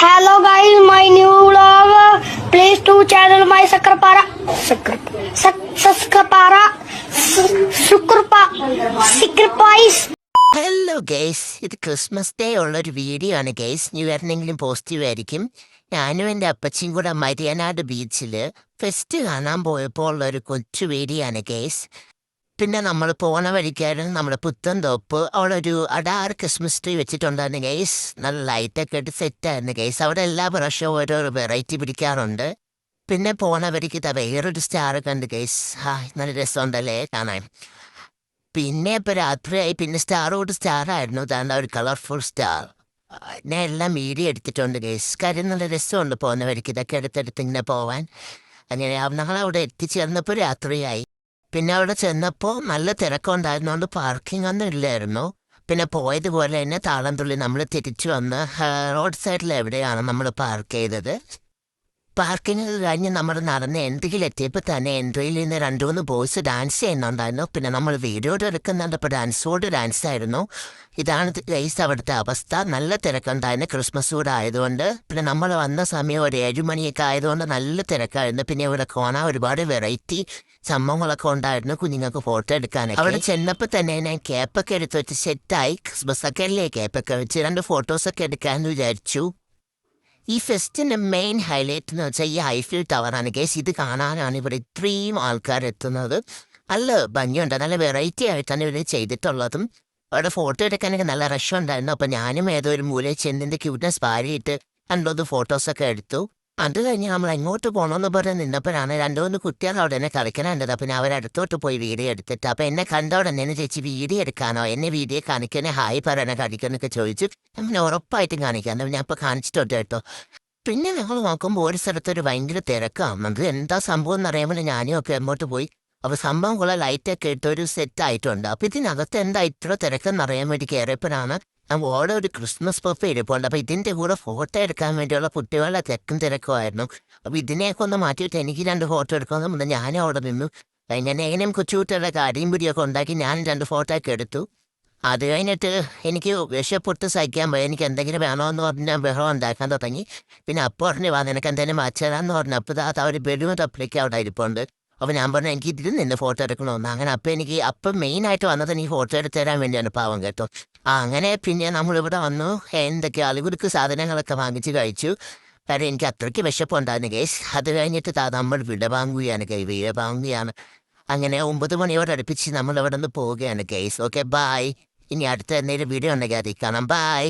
Hello guys, my new vlog. Please to channel my Sakrapara. Sakrapara. Sacrifice. Hello guys, ഇത് Christmas day ഉള്ളൊരു video ആണ് guys. New ഇയറിനെങ്കിലും positive ആയിരിക്കും. ഞാനും എൻ്റെ അപ്പച്ചിയും കൂടെ മരിയനാട് ബീച്ചിൽ ഫെസ്റ്റ് കാണാൻ പോയപ്പോൾ ഉള്ളൊരു കൊച്ചു വീഡിയോ ആണ് ഗൈസ്. പിന്നെ നമ്മൾ പോണ വഴിക്കായിരുന്നു നമ്മുടെ പുത്തൻതോപ്പ്. അവിടെ ഒരു അടാറ് ക്രിസ്മസ് ട്രീ വെച്ചിട്ടുണ്ടായിരുന്നു ഗൈസ്. നല്ല ലൈറ്റൊക്കെ ഇട്ട് സെറ്റായിരുന്നു ഗൈസ്. അവിടെ എല്ലാ പ്രാവശ്യവും ഓരോ വെറൈറ്റി പിടിക്കാറുണ്ട്. പിന്നെ പോണ വഴിക്ക് വേറൊരു സ്റ്റാർ കണ്ട് ഗൈസ്. നല്ല രസമുണ്ടല്ലേ കാണാൻ. പിന്നെ ഇപ്പം രാത്രിയായി. പിന്നെ സ്റ്റാറായിരുന്നു. താണ്ട ഒരു കളർഫുൾ സ്റ്റാർ. ഞാൻ എല്ലാം വീഡിയോ എടുത്തിട്ടുണ്ട് ഗൈസ്. കാര്യം നല്ല രസമുണ്ട് പോകുന്ന വഴിക്ക് ഇതൊക്കെ എടുത്തെടുത്ത് ഇങ്ങനെ പോവാൻ. അങ്ങനെ ഞങ്ങളവിടെ എത്തിച്ചേർന്നപ്പോൾ രാത്രിയായി. പിന്നെ അവിടെ ചെന്നപ്പോൾ നല്ല തിരക്കുണ്ടായിരുന്നുകൊണ്ട് പാർക്കിംഗ് ഒന്നും ഇല്ലായിരുന്നു. പിന്നെ പോയതുപോലെ തന്നെ താളം തുള്ളി നമ്മൾ തിരിച്ചു വന്ന് റോഡ് സൈഡിൽ എവിടെയാണ് നമ്മൾ പാർക്ക് ചെയ്തത്. പാർക്കിംഗ് കഴിഞ്ഞ് നമ്മൾ നടന്ന് എൻട്രിയിലെത്തിയപ്പോൾ തന്നെ എൻട്രിയിൽ നിന്ന് 2-3 ബോയ്സ് ഡാൻസ് ചെയ്യുന്നുണ്ടായിരുന്നു. പിന്നെ നമ്മൾ വീഡിയോ എടുക്കുന്നുണ്ട്. ഇപ്പോൾ ഡാൻസ് ആയിരുന്നു. ഇതാണ് ഗൈസ് അവിടുത്തെ അവസ്ഥ. നല്ല തിരക്കുണ്ടായിരുന്നു ക്രിസ്മസ് കൂടെ ആയതുകൊണ്ട്. പിന്നെ നമ്മൾ വന്ന സമയം ഒരു 7 മണിയൊക്കെ ആയതുകൊണ്ട് നല്ല തിരക്കായിരുന്നു. പിന്നെ ഇവിടെ കാണാൻ ഒരുപാട് വെറൈറ്റി സംഭവങ്ങളൊക്കെ ഉണ്ടായിരുന്നു കുഞ്ഞുങ്ങൾക്ക് ഫോട്ടോ എടുക്കാനൊക്കെ. അവിടെ ചെന്നപ്പോൾ തന്നെ ഞാൻ ക്യാപ്പൊക്കെ എടുത്ത് വെച്ച് സെറ്റായി. ക്രിസ്മസ് ഒക്കെ അല്ലേ, ക്യാപ്പൊക്കെ വെച്ച് 2 ഫോട്ടോസൊക്കെ എടുക്കാമെന്ന് വിചാരിച്ചു. ഈ ഫെസ്റ്റിൻ്റെ മെയിൻ ഹൈലൈറ്റ് എന്ന് വെച്ചാൽ ഈ ഐഫിൽ ടവറാണ് ഗൈസ്. ഇത് കാണാനാണ് ഇവിടെ ഇത്രയും ആൾക്കാർ എത്തുന്നത്. നല്ല ഭംഗിയുണ്ട്. നല്ല വെറൈറ്റി ആയിട്ടാണ് ഇവർ ചെയ്തിട്ടുള്ളതും. അവിടെ ഫോട്ടോ എടുക്കാനൊക്കെ നല്ല റഷ് ഉണ്ടായിരുന്നു. അപ്പോൾ ഞാനും ഏതോ ഒരു മൂലയിൽ ചെന്നിൻ്റെ ക്യൂട്ട്നെസ് പാരിയിട്ട് 2-3 ഫോട്ടോസൊക്കെ എടുത്തു. അത് കഴിഞ്ഞ് നമ്മൾ എങ്ങോട്ട് പോകണമെന്ന് പറഞ്ഞ് നിന്നപ്പോഴാണ് 2-3 കുട്ടികൾ അവിടെ എന്നെ കളിക്കാനുണ്ടത്. അപ്പം അവർ അടുത്തോട്ട് പോയി വീഡിയോ എടുത്തിട്ട് അപ്പോൾ എന്നെ കണ്ട ഉടനെ എന്നെ ചേച്ചി വീഡിയോ എടുക്കാനോ, എന്നെ വീഡിയോ കാണിക്കാനോ, ഹായ് പറയാനോ കാണിക്കാനൊക്കെ ചോദിച്ചു. പിന്നെ ഉറപ്പായിട്ടും കാണിക്കാം. ഞാൻ ഇപ്പോൾ കാണിച്ചിട്ടുണ്ട് കേട്ടോ. പിന്നെ ഞങ്ങൾ നോക്കുമ്പോൾ ഒരു സ്ഥലത്തൊരു ഭയങ്കര തിരക്കാണ്. അത് എന്താ സംഭവം എന്നറിയാമല്ലോ. ഞാനും ഒക്കെ അങ്ങോട്ട് പോയി. അപ്പോൾ സംഭവം കുറെ ലൈറ്റൊക്കെ ഇട്ടൊരു സെറ്റ് ആയിട്ടുണ്ട്. അപ്പോൾ ഇതിനകത്ത് എന്താ ഇത്ര തിരക്കെന്നറിയാൻ വേണ്ടി കയറിയപ്പോഴാണ് ഓടെ ഒരു ക്രിസ്മസ് പഫ് ഇരിപ്പുണ്ട്. അപ്പോൾ ഇതിൻ്റെ കൂടെ ഫോട്ടോ എടുക്കാൻ വേണ്ടിയുള്ള കുട്ടികളുടെ തിരക്കുമായിരുന്നു. അപ്പോൾ ഇതിനെയൊക്കെ ഒന്ന് മാറ്റിയിട്ട് എനിക്ക് 2 ഫോട്ടോ എടുക്കണം. ഞാനും അവിടെ നിന്നു. എങ്ങനെയും കൊച്ചുകുട്ടികളുടെ കാര്യം പിടിയൊക്കെ ഉണ്ടാക്കി ഞാൻ 2 ഫോട്ടോ ഒക്കെ എടുത്തു. അത് കഴിഞ്ഞിട്ട് എനിക്ക് വിശപ്പൊട്ട് സഹിക്കാൻ പോയി. എനിക്ക് എന്തെങ്കിലും വേണമെന്ന് പറഞ്ഞാൽ ബഹളം ഉണ്ടാക്കാൻ തുടങ്ങി. പിന്നെ അപ്പോൾ പറഞ്ഞു വാ നിനക്ക് എന്തെങ്കിലും മാറ്റാന്ന് പറഞ്ഞു. അപ്പോൾ ആ ഒരു ബലൂൺ തപ്പിലേക്ക് അവിടെ ഇരിപ്പുണ്ട്. അപ്പോൾ ഞാൻ പറഞ്ഞു എനിക്ക് ഇതിൽ നിന്ന് ഫോട്ടോ എടുക്കണമെന്ന്. അങ്ങനെ അപ്പം മെയിനായിട്ട് വന്നത് എനിക്ക് ഫോട്ടോ എടുത്ത് തരാൻ വേണ്ടിയാണ് പാവം കേട്ടോ. അങ്ങനെ പിന്നെ നമ്മളിവിടെ വന്നു. എന്തൊക്കെ അളികുടുക്ക് സാധനങ്ങളൊക്കെ വാങ്ങിച്ച് കഴിച്ചു. കാര്യം എനിക്ക് അത്രയ്ക്ക് വിശപ്പുണ്ടായിരുന്നു ഗൈസ്. അത് കഴിഞ്ഞിട്ട് നമ്മൾ വിടവാങ്ങുകയാണ്. അങ്ങനെ 9 മണിയോട് അടുപ്പിച്ച് നമ്മളിവിടെ നിന്ന് പോവുകയാണ് ഗൈസ്. Okay bye. ഇനി അടുത്ത എന്തെങ്കിലും വീഡിയോ ഉണ്ടെങ്കിൽ അതിൽ കാണാം. ബൈ.